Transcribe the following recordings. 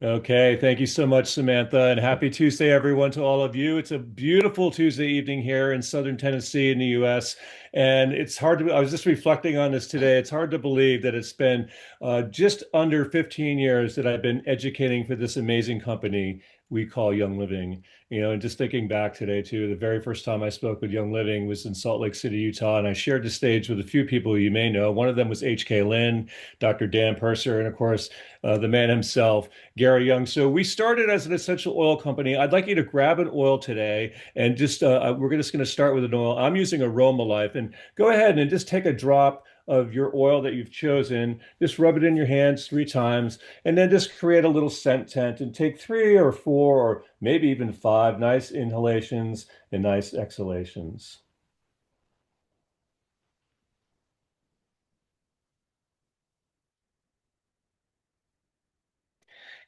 Okay, thank you so much, Samantha, and happy Tuesday, everyone, to all of you. It's a beautiful Tuesday evening here in southern Tennessee in the US. And it's hard to, I was just reflecting on this today. It's hard to believe that it's been just under 15 years that I've been educating for this amazing company we call Young Living. And just thinking back today, too, the very first time I spoke with Young Living was in Salt Lake City, Utah. And I shared the stage with a few people you may know. One of them was H.K. Lynn, Dr. Dan Purser, and of course, the man himself. Gary Young. So we started as an essential oil company. I'd like you to grab an oil today and just we're just going to start with an oil. I'm using Aroma Life, and go ahead and just take a drop of your oil that you've chosen. Just rub it in your hands 3 times, and then just create a little scent tent and take 3 or 4 or maybe even 5 nice inhalations and nice exhalations.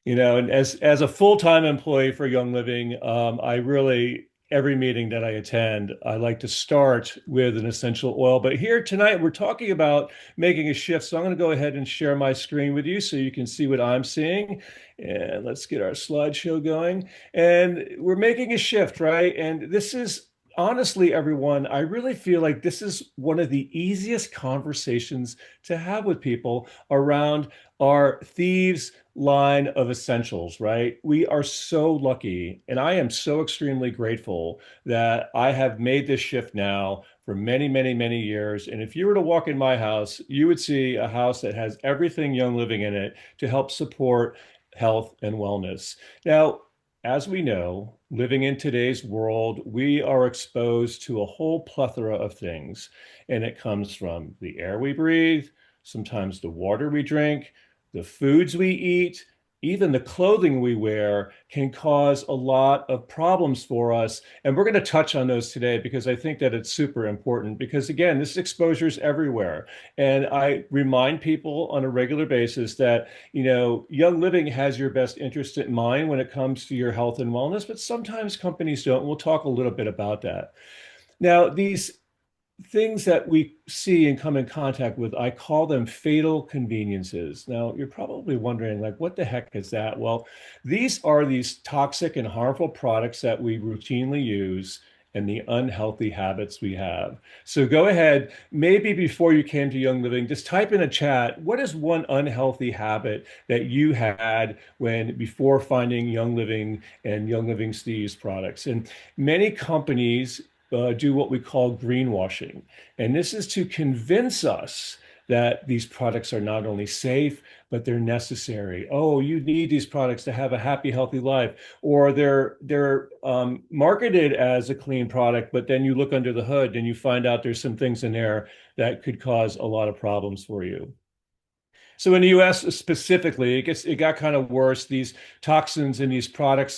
And as a full-time employee for Young Living, I really every meeting that I attend, I like to start with an essential oil. But here tonight, we're talking about making a shift. So I'm going to go ahead and share my screen with you so you can see what I'm seeing. And let's get our slideshow going. And we're making a shift, right? And this is honestly, everyone, I really feel like this is one of the easiest conversations to have with people around our Thieves line of essentials, right? We are so lucky, and I am so extremely grateful that I have made this shift now for many, many, many years. And if you were to walk in my house, you would see a house that has everything Young Living in it to help support health and wellness. Now, as we know, living in today's world, we are exposed to a whole plethora of things, and it comes from the air we breathe, sometimes the water we drink, the foods we eat, even the clothing we wear can cause a lot of problems for us. And we're going to touch on those today because I think that it's super important because, again, this exposure is everywhere. And I remind people on a regular basis that, Young Living has your best interest in mind when it comes to your health and wellness, but sometimes companies don't. We'll talk a little bit about that. Now, these things that we see and come in contact with, I call them fatal conveniences. Now, you're probably wondering, like, what the heck is that? Well, these are these toxic and harmful products that we routinely use and the unhealthy habits we have. So go ahead, maybe before you came to Young Living, just type in a chat, what is one unhealthy habit that you had when before finding Young Living and Young Living Steve's products? And many companies do what we call greenwashing. And this is to convince us that these products are not only safe, but they're necessary. Oh, you need these products to have a happy, healthy life. Or they're marketed as a clean product, but then you look under the hood and you find out there's some things in there that could cause a lot of problems for you. So in the U.S. specifically, it got kind of worse. These toxins in these products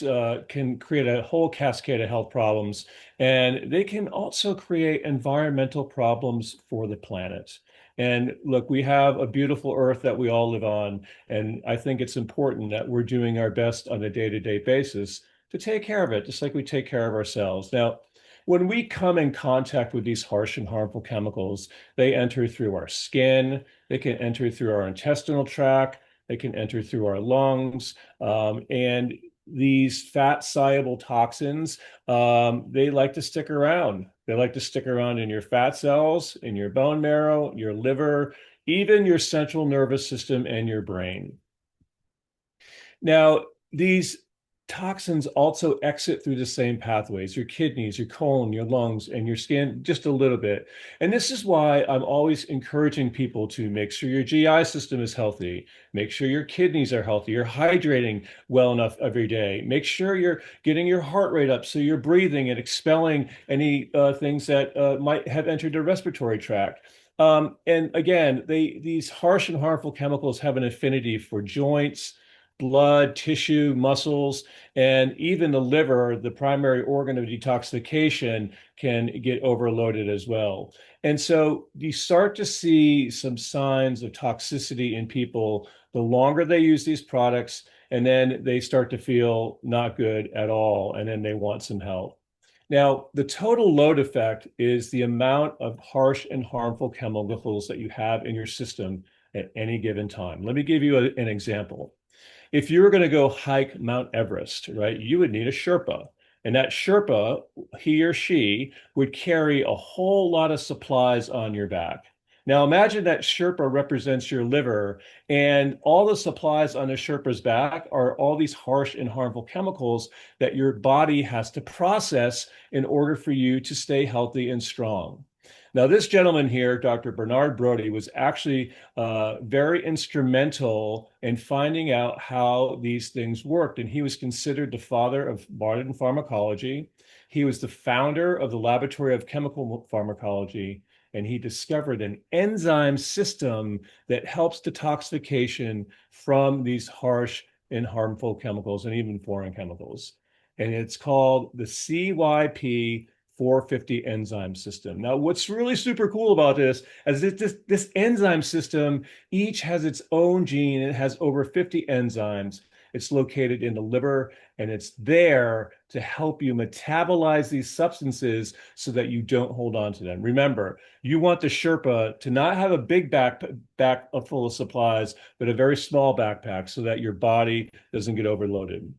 can create a whole cascade of health problems, and they can also create environmental problems for the planet. And look, we have a beautiful earth that we all live on, and I think it's important that we're doing our best on a day-to-day basis to take care of it, just like we take care of ourselves. Now, when we come in contact with these harsh and harmful chemicals, they enter through our skin, they can enter through our intestinal tract, they can enter through our lungs, and these fat soluble toxins, they like to stick around. They like to stick around in your fat cells, in your bone marrow, your liver, even your central nervous system and your brain. Now, these toxins also exit through the same pathways, your kidneys, your colon, your lungs, and your skin, just a little bit. And this is why I'm always encouraging people to make sure your GI system is healthy, make sure your kidneys are healthy, you're hydrating well enough every day, make sure you're getting your heart rate up so you're breathing and expelling any things that might have entered the respiratory tract. And again, these harsh and harmful chemicals have an affinity for joints, blood, tissue, muscles, and even the liver, the primary organ of detoxification, can get overloaded as well. And so you start to see some signs of toxicity in people the longer they use these products, and then they start to feel not good at all, and then they want some help. Now, the total load effect is the amount of harsh and harmful chemicals that you have in your system at any given time. Let me give you an example. if you were going to go hike Mount Everest, right, you would need a Sherpa. And that Sherpa, he or she, would carry a whole lot of supplies on your back. Now imagine that Sherpa represents your liver, and all the supplies on the Sherpa's back are all these harsh and harmful chemicals that your body has to process in order for you to stay healthy and strong. Now, this gentleman here, Dr. Bernard Brody, was actually very instrumental in finding out how these things worked. And he was considered the father of modern pharmacology. He was the founder of the Laboratory of Chemical Pharmacology. And he discovered an enzyme system that helps detoxification from these harsh and harmful chemicals and even foreign chemicals. And it's called the CYP 450 enzyme system. Now, what's really super cool about this is that this enzyme system each has its own gene. It has over 50 enzymes. It's located in the liver, and it's there to help you metabolize these substances so that you don't hold on to them. Remember, you want the Sherpa to not have a big back full of supplies, but a very small backpack so that your body doesn't get overloaded.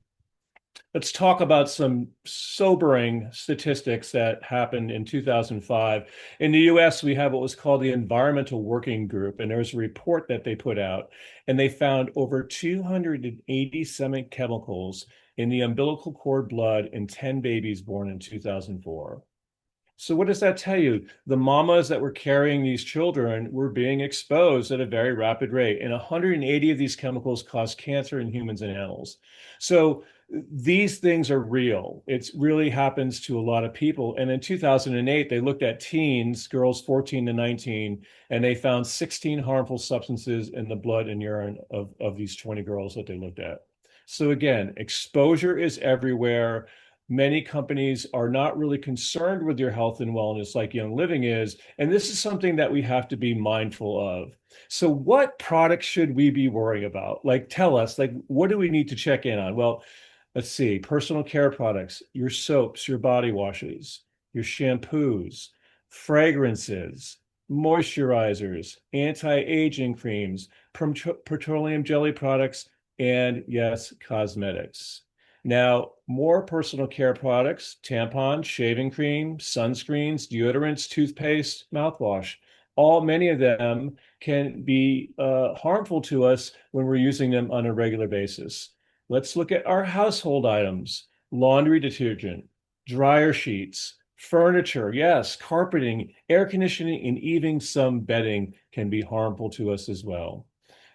Let's talk about some sobering statistics that happened in 2005. In the US, we have what was called the Environmental Working Group, and there was a report that they put out, and they found over 287 chemicals in the umbilical cord blood in 10 babies born in 2004. So what does that tell you? The mamas that were carrying these children were being exposed at a very rapid rate, and 180 of these chemicals cause cancer in humans and animals. So these things are real. It really happens to a lot of people. And in 2008, they looked at teens, girls 14 to 19, and they found 16 harmful substances in the blood and urine of these 20 girls that they looked at. So again, exposure is everywhere. Many companies are not really concerned with your health and wellness like Young Living is. And this is something that we have to be mindful of. So what products should we be worrying about? Like, tell us, like, what do we need to check in on? Well, let's see, personal care products, your soaps, your body washes, your shampoos, fragrances, moisturizers, anti-aging creams, petroleum jelly products, and yes, cosmetics. Now, more personal care products, tampons, shaving cream, sunscreens, deodorants, toothpaste, mouthwash, many of them can be harmful to us when we're using them on a regular basis. Let's look at our household items, laundry detergent, dryer sheets, furniture, yes, carpeting, air conditioning, and even some bedding can be harmful to us as well.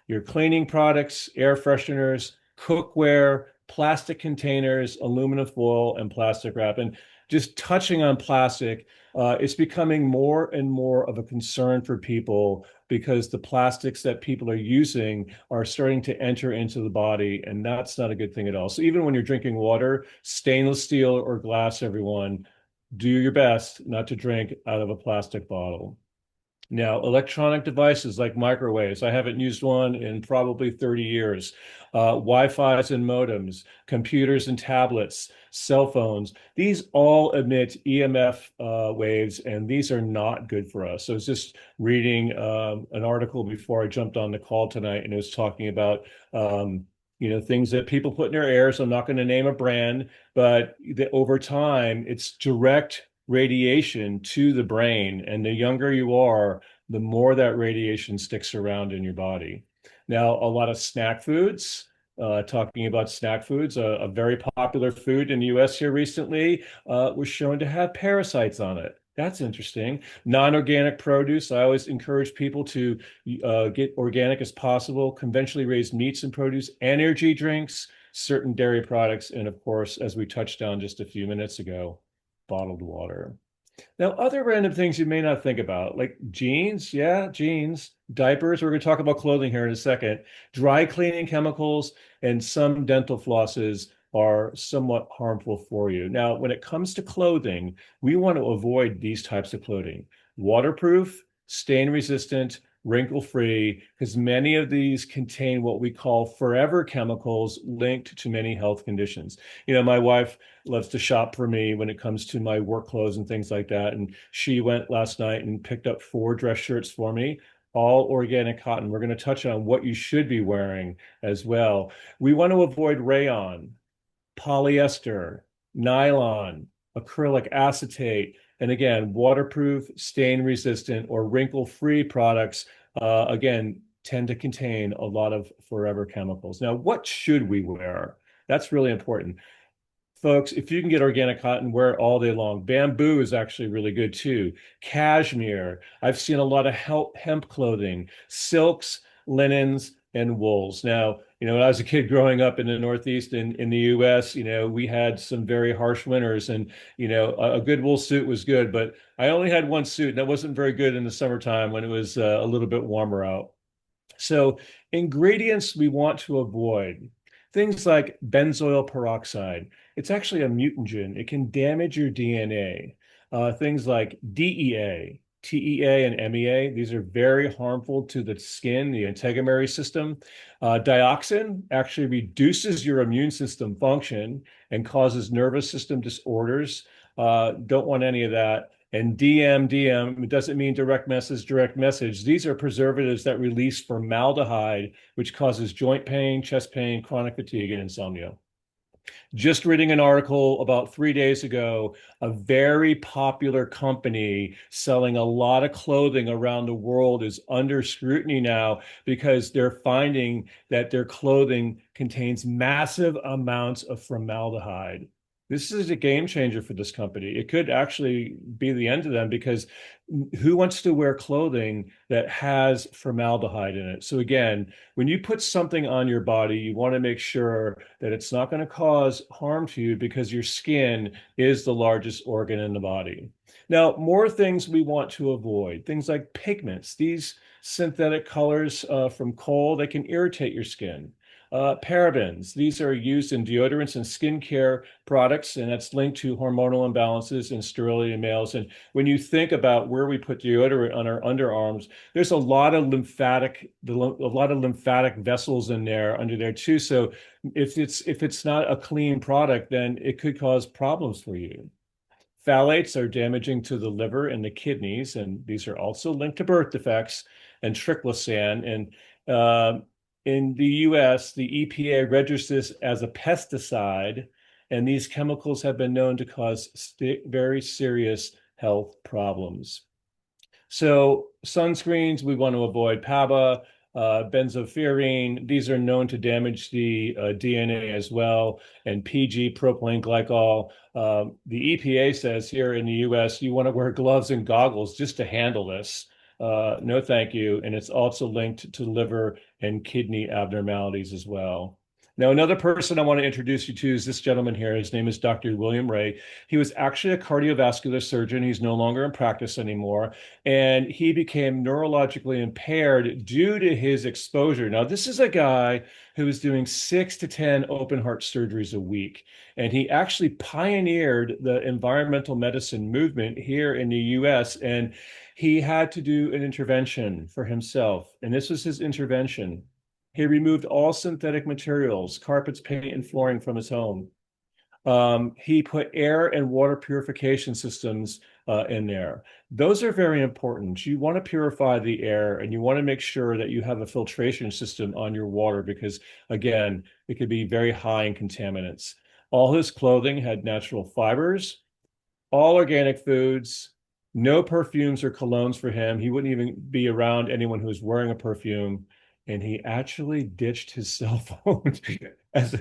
Your cleaning products, air fresheners, cookware, plastic containers, aluminum foil, and plastic wrap. And just touching on plastic, it's becoming more and more of a concern for people because the plastics that people are using are starting to enter into the body, and that's not a good thing at all. So even when you're drinking water, stainless steel or glass, everyone, do your best not to drink out of a plastic bottle. Now, electronic devices like microwaves, I haven't used one in probably 30 years. Wi-Fi's and modems, computers and tablets, cell phones, these all emit EMF waves, and these are not good for us. So I was just reading an article before I jumped on the call tonight, and it was talking about things that people put in their ears. I'm not going to name a brand, but over time, it's direct radiation to the brain. And the younger you are, the more that radiation sticks around in your body. Now, a lot of snack foods, talking about snack foods, a very popular food in the US here recently was shown to have parasites on it. That's interesting. Non-organic produce, I always encourage people to get organic as possible, conventionally raised meats and produce, energy drinks, certain dairy products, and of course, as we touched on just a few minutes ago, bottled water. Now, other random things you may not think about, like jeans, yeah, jeans, diapers. We're going to talk about clothing here in a second. Dry cleaning chemicals and some dental flosses are somewhat harmful for you. Now, when it comes to clothing, we want to avoid these types of clothing. Waterproof, stain resistant, wrinkle free, because many of these contain what we call forever chemicals linked to many health conditions. My wife loves to shop for me when it comes to my work clothes and things like that. And she went last night and picked up 4 dress shirts for me. all organic cotton. We're going to touch on what you should be wearing as well. We want to avoid rayon, polyester, nylon, acrylic acetate, and again, waterproof, stain resistant, or wrinkle free products, again, tend to contain a lot of forever chemicals. Now, what should we wear? That's really important. Folks, if you can get organic cotton, wear it all day long. Bamboo is actually really good too. Cashmere. I've seen a lot of hemp clothing, silks, linens, and wools. Now, when I was a kid growing up in the Northeast in the US, we had some very harsh winters and, a good wool suit was good, but I only had one suit and that wasn't very good in the summertime when it was a little bit warmer out. So, ingredients we want to avoid. Things like benzoyl peroxide. It's actually a mutagen. It can damage your DNA. Things like DEA, TEA, and MEA. These are very harmful to the skin, the integumentary system. Dioxin actually reduces your immune system function and causes nervous system disorders. Don't want any of that. And DM, it doesn't mean direct message, direct message. These are preservatives that release formaldehyde, which causes joint pain, chest pain, chronic fatigue, and insomnia. Just reading an article about 3 days ago, a very popular company selling a lot of clothing around the world is under scrutiny now because they're finding that their clothing contains massive amounts of formaldehyde. This is a game changer for this company. It could actually be the end of them because who wants to wear clothing that has formaldehyde in it? So again, when you put something on your body, you want to make sure that it's not going to cause harm to you because your skin is the largest organ in the body. Now, more things we want to avoid, things like pigments. These synthetic colors from coal, they can irritate your skin. Parabens, these are used in deodorants and skincare products, and that's linked to hormonal imbalances and sterility in males. And when you think about where we put deodorant on our underarms, there's a lot of lymphatic vessels in there under there too. So if it's not a clean product, then it could cause problems for you. Phthalates are damaging to the liver and the kidneys, and these are also linked to birth defects and triclosan. And in the US, the EPA registers this as a pesticide, and these chemicals have been known to cause very serious health problems. So sunscreens, we want to avoid PABA, benzofuran. These are known to damage the DNA as well, and PG, propylene glycol. The EPA says here in the US, you want to wear gloves and goggles just to handle this. No, thank you. And it's also linked to liver and kidney abnormalities as well. Now, another person I want to introduce you to is this gentleman here. His name is Dr. William Ray. He was actually a cardiovascular surgeon. He's no longer in practice anymore. And he became neurologically impaired due to his exposure. Now, this is a guy who was doing 6 to 10 open heart surgeries a week. And he actually pioneered the environmental medicine movement here in the US. And he had to do an intervention for himself. And this was his intervention. He removed all synthetic materials, carpets, paint, and flooring from his home. He put air and water purification systems in there. Those are very important. You want to purify the air and you want to make sure that you have a filtration system on your water because, again, it could be very high in contaminants. All his clothing had natural fibers, all organic foods, no perfumes or colognes for him. He wouldn't even be around anyone who was wearing a perfume. And he actually ditched his cell phone as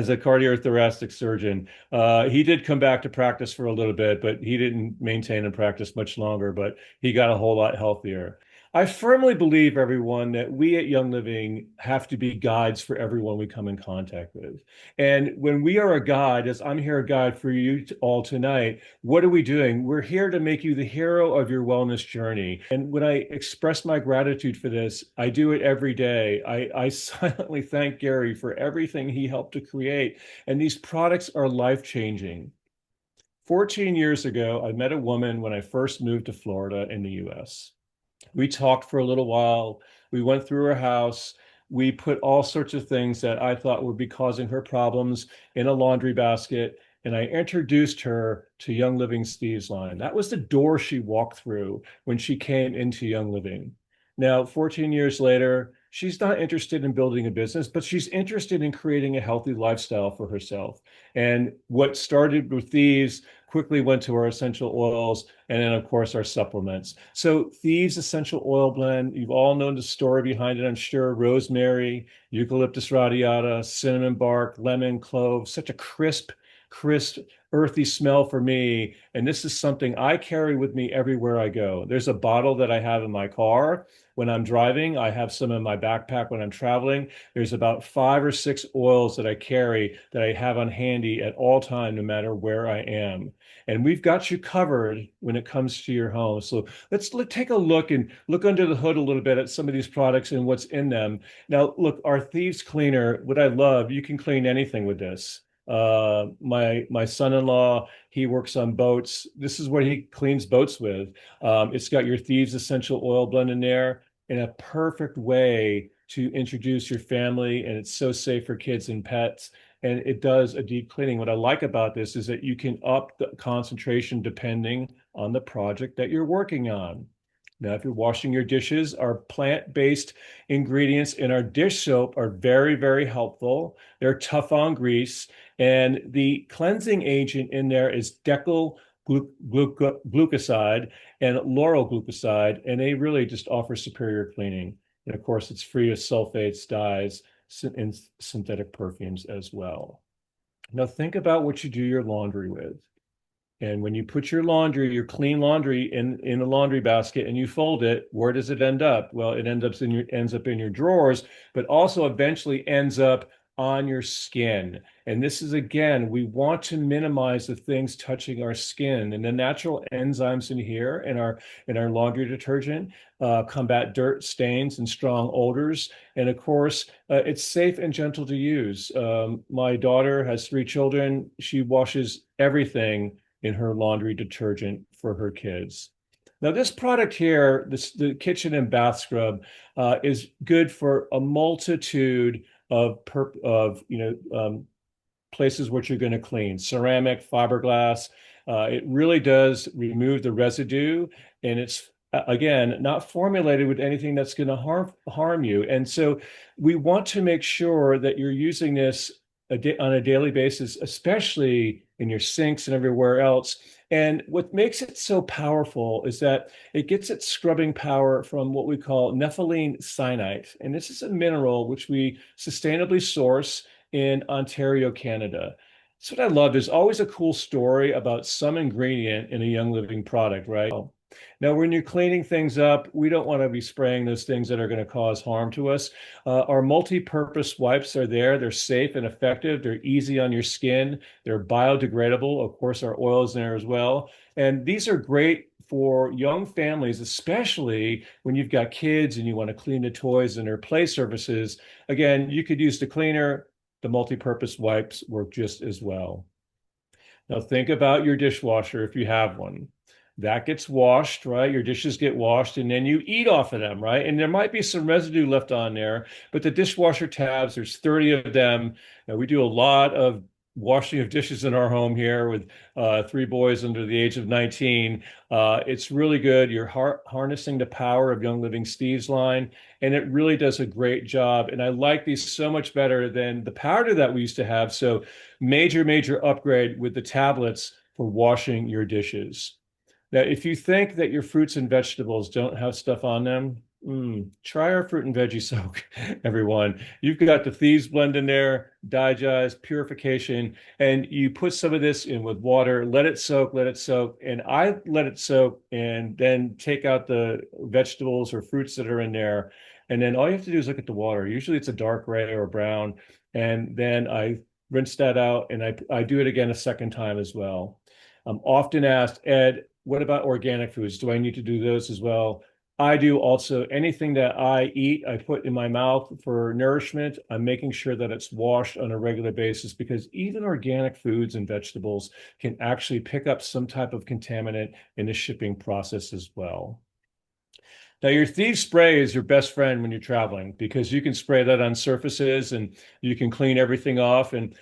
a cardiothoracic surgeon. He did come back to practice for a little bit, but he didn't maintain and practice much longer, but he got a whole lot healthier. I firmly believe, everyone, that we at Young Living have to be guides for everyone we come in contact with. And when we are a guide, as I'm here a guide for you all tonight, what are we doing? We're here to make you the hero of your wellness journey. And when I express my gratitude for this, I do it every day. I silently thank Gary for everything he helped to create. And these products are life-changing. 14 years ago, I met a woman when I first moved to Florida in the US. We talked for a little while. We went through her house. We put all sorts of things that I thought would be causing her problems in a laundry basket. And I introduced her to Young Living's Thieves line. That was the door she walked through when she came into Young Living. Now, 14 years later, she's not interested in building a business, but she's interested in creating a healthy lifestyle for herself. And what started with Thieves quickly went to our essential oils and then, of course, our supplements. So, Thieves Essential Oil Blend, you've all known the story behind it, I'm sure. Rosemary, eucalyptus radiata, cinnamon bark, lemon, clove, such a crisp, earthy smell for me. And this is something I carry with me everywhere I go. There's a bottle that I have in my car when I'm driving. I have some in my backpack when I'm traveling. There's about 5 or 6 oils that I carry that I have on handy at all time, no matter where I am. And we've got you covered when it comes to your home. So let's take a look and look under the hood a little bit at some of these products and what's in them. Now, look, our Thieves Cleaner, what I love, you can clean anything with this. My son-in-law, he works on boats. This is what he cleans boats with. It's got your Thieves essential oil blend in there in a perfect way to introduce your family, and it's so safe for kids and pets. And it does a deep cleaning. What I like about this is that you can up the concentration depending on the project that you're working on. Now, if you're washing your dishes, our plant-based ingredients in our dish soap are very, very helpful. They're tough on grease. And the cleansing agent in there is decyl glucoside and lauryl glucoside, and they really just offer superior cleaning. And of course, it's free of sulfates, dyes, and synthetic perfumes as well. Now, think about what you do your laundry with. And when you put your clean laundry in a laundry basket and you fold it, where does it end up? Well, it ends up in your drawers, but also eventually ends up on your skin. And this is again, we want to minimize the things touching our skin, and the natural enzymes in here in our laundry detergent combat dirt, stains, and strong odors. And of course, it's safe and gentle to use. My daughter has 3 children. She washes everything in her laundry detergent for her kids. Now, this product here, the kitchen and bath scrub, is good for a multitude of places which you're going to clean: ceramic, fiberglass. It really does remove the residue, and it's again not formulated with anything that's going to harm you. And so, we want to make sure that you're using this on a daily basis, especially in your sinks and everywhere else. And what makes it so powerful is that it gets its scrubbing power from what we call nepheline syenite. And this is a mineral which we sustainably source in Ontario, Canada. So what I love, there's always a cool story about some ingredient in a Young Living product, right? Now, when you're cleaning things up, we don't want to be spraying those things that are going to cause harm to us. Our multi-purpose wipes are there. They're safe and effective. They're easy on your skin. They're biodegradable. Of course, our oil is in there as well. And these are great for young families, especially when you've got kids and you want to clean the toys and their play surfaces. Again, you could use the cleaner. The multi-purpose wipes work just as well. Now think about your dishwasher if you have one. That gets washed, right? Your dishes get washed and then you eat off of them, right? And there might be some residue left on there, but the dishwasher tabs, there's 30 of them. Now, we do a lot of washing of dishes in our home here with 3 boys under the age of 19. It's really good. You're harnessing the power of Young Living Steve's line, and it really does a great job. And I like these so much better than the powder that we used to have. So major upgrade with the tablets for washing your dishes. Now, if you think that your fruits and vegetables don't have stuff on them, try our fruit and veggie soak, everyone. You've got the Thieves blend in there, digest, purification, and you put some of this in with water, let it soak, and I let it soak and then take out the vegetables or fruits that are in there. And then all you have to do is look at the water. Usually it's a dark gray or brown. And then I rinse that out and I do it again a second time as well. I'm often asked, Ed, what about organic foods? Do I need to do those as well? I do also. Anything that I eat, I put in my mouth for nourishment. I'm making sure that it's washed on a regular basis because even organic foods and vegetables can actually pick up some type of contaminant in the shipping process as well. Now, your Thieves spray is your best friend when you're traveling because you can spray that on surfaces and you can clean everything off. And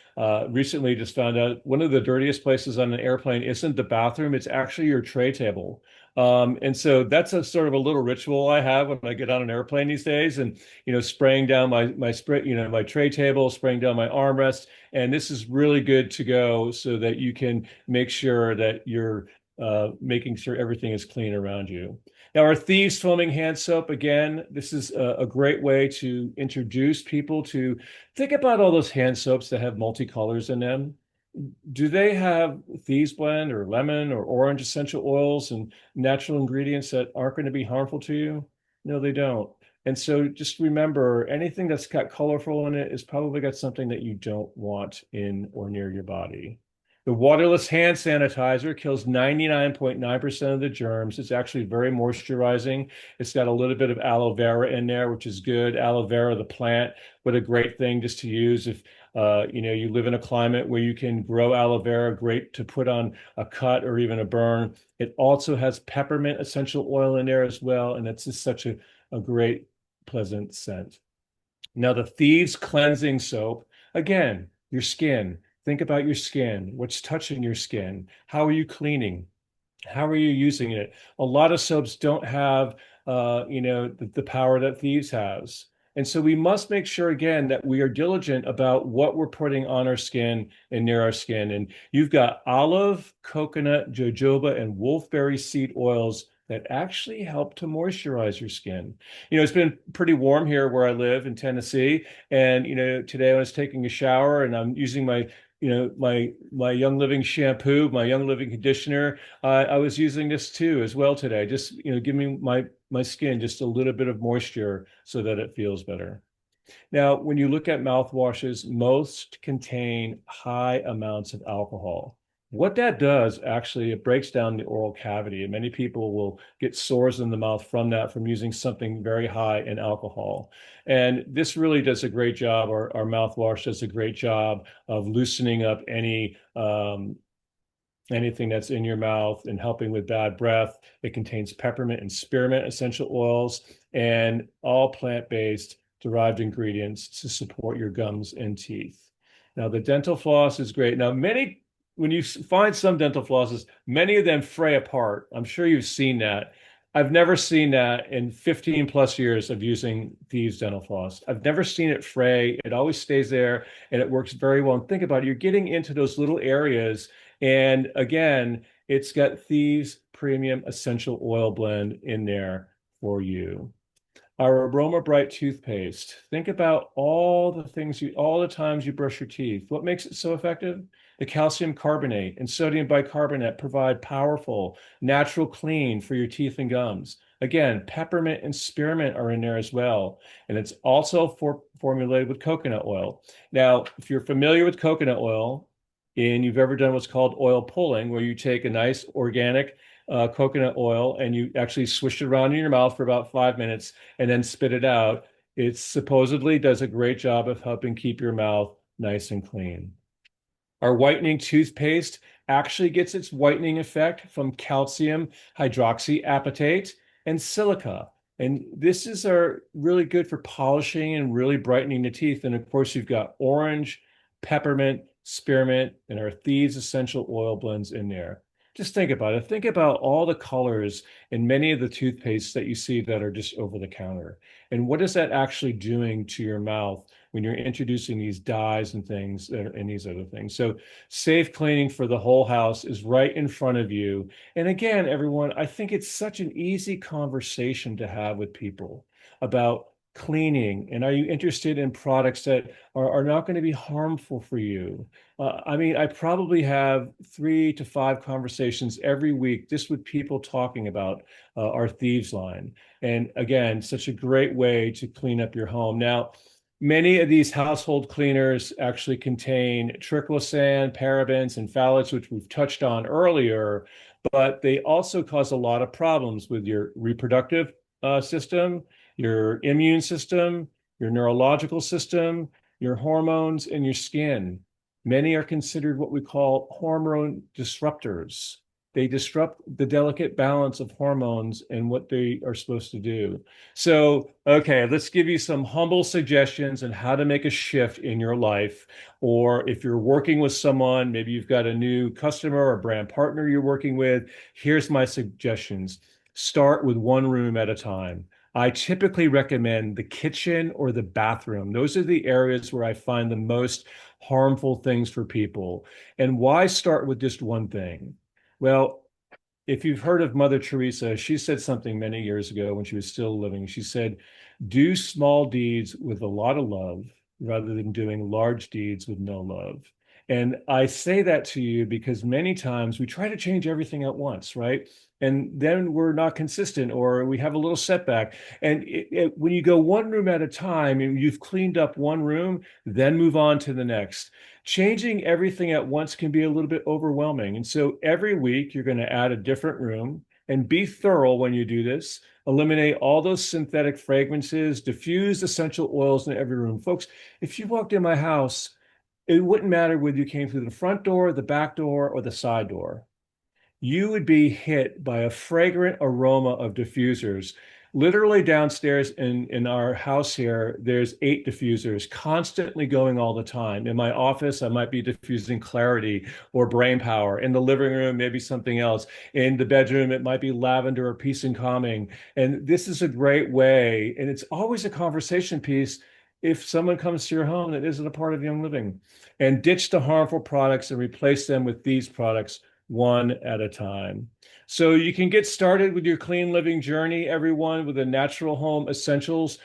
recently just found out one of the dirtiest places on an airplane isn't the bathroom, it's actually your tray table. And so that's a sort of a little ritual I have when I get on an airplane these days, and spraying down my spray, my tray table, spraying down my armrest, and this is really good to go so that you can make sure that you're making sure everything is clean around you. Now, our Thieves foaming hand soap, again, this is a great way to introduce people to think about all those hand soaps that have multicolors in them. Do they have Thieves blend or lemon or orange essential oils and natural ingredients that aren't going to be harmful to you? No, they don't. And so just remember, anything that's got colorful in it has probably got something that you don't want in or near your body. The waterless hand sanitizer kills 99.9% of the germs. It's actually very moisturizing. It's got a little bit of aloe vera in there, which is good. Aloe vera, the plant, what a great thing just to use if you live in a climate where you can grow aloe vera, great to put on a cut or even a burn. It also has peppermint essential oil in there as well, and it's just such a great, pleasant scent. Now, the Thieves cleansing soap, again, your skin. Think about your skin. What's touching your skin? How are you cleaning? How are you using it? A lot of soaps don't have, the power that Thieves has. And so we must make sure again that we are diligent about what we're putting on our skin and near our skin. And you've got olive, coconut, jojoba, and wolfberry seed oils that actually help to moisturize your skin. It's been pretty warm here where I live in Tennessee. And, today I was taking a shower and I'm using my Young Living shampoo, my Young Living conditioner. I was using this too as well today. Just giving my skin just a little bit of moisture so that it feels better. Now, when you look at mouthwashes, most contain high amounts of alcohol. What that does, actually, it breaks down the oral cavity, and many people will get sores in the mouth from that, from using something very high in alcohol. And this really does a great job, our mouthwash does a great job of loosening up anything that's in your mouth and helping with bad breath. It contains peppermint and spearmint essential oils and all plant-based derived ingredients to support your gums and teeth. Now, the dental floss is great. Now, when you find some dental flosses, many of them fray apart. I'm sure you've seen that. I've never seen that in 15 plus years of using Thieves dental floss. I've never seen it fray. It always stays there and it works very well. And think about it, you're getting into those little areas. And again, it's got Thieves Premium Essential Oil Blend in there for you. Our Aroma Bright toothpaste. Think about all the times you brush your teeth. What makes it so effective? The calcium carbonate and sodium bicarbonate provide powerful, natural clean for your teeth and gums. Again, peppermint and spearmint are in there as well. And it's also formulated with coconut oil. Now, if you're familiar with coconut oil and you've ever done what's called oil pulling, where you take a nice organic coconut oil and you actually swish it around in your mouth for about 5 minutes and then spit it out. It supposedly does a great job of helping keep your mouth nice and clean. Our whitening toothpaste actually gets its whitening effect from calcium hydroxyapatite and silica. And this is really good for polishing and really brightening the teeth. And of course, you've got orange, peppermint, spearmint, and our Thieves essential oil blends in there. Just think about it. Think about all the colors in many of the toothpastes that you see that are just over the counter. And what is that actually doing to your mouth when you're introducing these dyes and things and these other things? So safe cleaning for the whole house is right in front of you. And again, everyone, I think it's such an easy conversation to have with people about cleaning. And are you interested in products that are not going to be harmful for you? I mean, I probably have 3 to 5 conversations every week just with people talking about our Thieves line. And again, such a great way to clean up your home. Now, many of these household cleaners actually contain triclosan, parabens, and phthalates, which we've touched on earlier, but they also cause a lot of problems with your reproductive system, your immune system, your neurological system, your hormones, and your skin. Many are considered what we call hormone disruptors. They disrupt the delicate balance of hormones and what they are supposed to do. So, okay, let's give you some humble suggestions on how to make a shift in your life. Or if you're working with someone, maybe you've got a new customer or brand partner you're working with, here's my suggestions. Start with one room at a time. I typically recommend the kitchen or the bathroom. Those are the areas where I find the most harmful things for people. And why start with just one thing? Well, if you've heard of Mother Teresa, she said something many years ago when she was still living. She said, do small deeds with a lot of love rather than doing large deeds with no love. And I say that to you because many times we try to change everything at once, right? And then we're not consistent or we have a little setback. And when you go one room at a time and you've cleaned up one room, then move on to the next. Changing everything at once can be a little bit overwhelming. And so every week you're going to add a different room and be thorough when you do this. Eliminate all those synthetic fragrances, diffuse essential oils in every room. Folks, if you walked in my house, it wouldn't matter whether you came through the front door, the back door, or the side door. You would be hit by a fragrant aroma of diffusers. Literally downstairs in our house here, there's 8 diffusers constantly going all the time. In my office, I might be diffusing clarity or brain power. In the living room, maybe something else. In the bedroom, it might be lavender or peace and calming. And this is a great way, and it's always a conversation piece if someone comes to your home that isn't a part of Young Living. And ditch the harmful products and replace them with these products one at a time. So you can get started with your clean living journey, everyone, with a Natural Home Essentials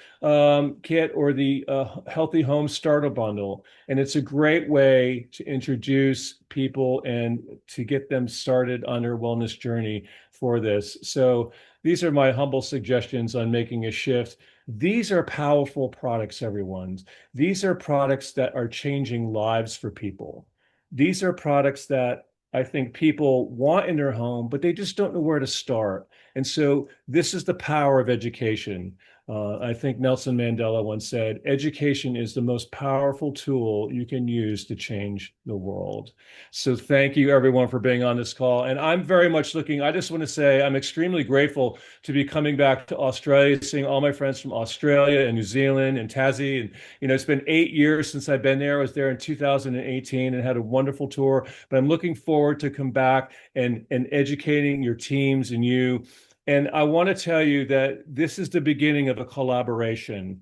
kit or the Healthy Home Starter Bundle. And it's a great way to introduce people and to get them started on their wellness journey for this. So these are my humble suggestions on making a shift. These are powerful products, everyone. These are products that are changing lives for people. These are products that I think people want in their home, but they just don't know where to start. And so this is the power of education. I think Nelson Mandela once said, education is the most powerful tool you can use to change the world. So thank you everyone for being on this call. And I'm very much I just want to say I'm extremely grateful to be coming back to Australia, seeing all my friends from Australia and New Zealand and Tassie. And, it's been 8 years since I've been there. I was there in 2018 and had a wonderful tour, but I'm looking forward to come back and educating your teams and you. And I want to tell you that this is the beginning of a collaboration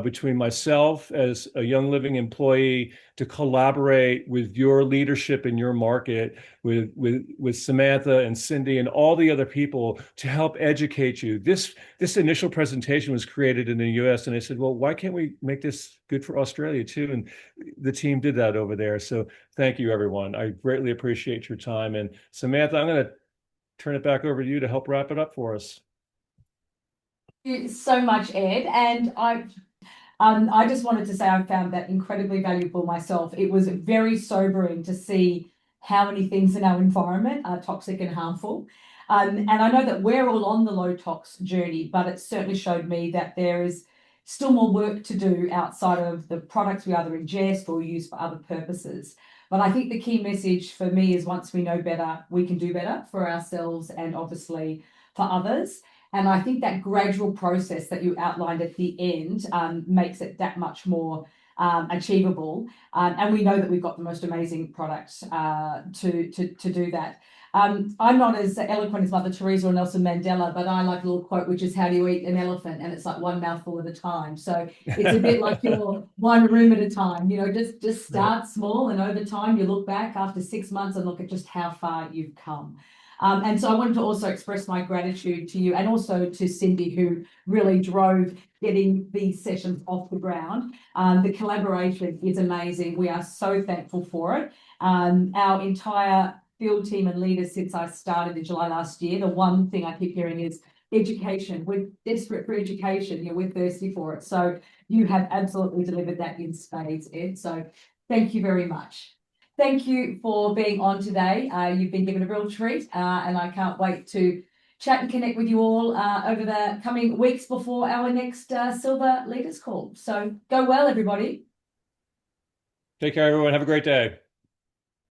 between myself as a Young Living employee to collaborate with your leadership in your market, with Samantha and Cindy and all the other people to help educate you. This initial presentation was created in the US, and I said, well, why can't we make this good for Australia too? And the team did that over there. So thank you, everyone. I greatly appreciate your time. And Samantha, I'm going to turn it back over to you to help wrap it up for us. Thank you so much, Ed. And I just wanted to say I found that incredibly valuable myself. It was very sobering to see how many things in our environment are toxic and harmful. And I know that we're all on the low tox journey, but it certainly showed me that there is still more work to do outside of the products we either ingest or use for other purposes. But I think the key message for me is once we know better, we can do better for ourselves and obviously for others. And I think that gradual process that you outlined at the end makes it that much more achievable. And we know that we've got the most amazing products to do that. I'm not as eloquent as Mother Teresa or Nelson Mandela, but I like a little quote, which is, how do you eat an elephant? And it's like one mouthful at a time. So it's a bit like your one room at a time, just start small. And over time, you look back after 6 months and look at just how far you've come. And so I wanted to also express my gratitude to you and also to Cindy, who really drove getting these sessions off the ground. The collaboration is amazing. We are so thankful for it. Our entire field team and leaders since I started in July last year, the one thing I keep hearing is education. We're desperate for education. We're thirsty for it. So you have absolutely delivered that in spades, Ed. So thank you very much. Thank you for being on today. You've been given a real treat, and I can't wait to chat and connect with you all over the coming weeks before our next Silver Leaders Call. So go well, everybody. Take care, everyone. Have a great day.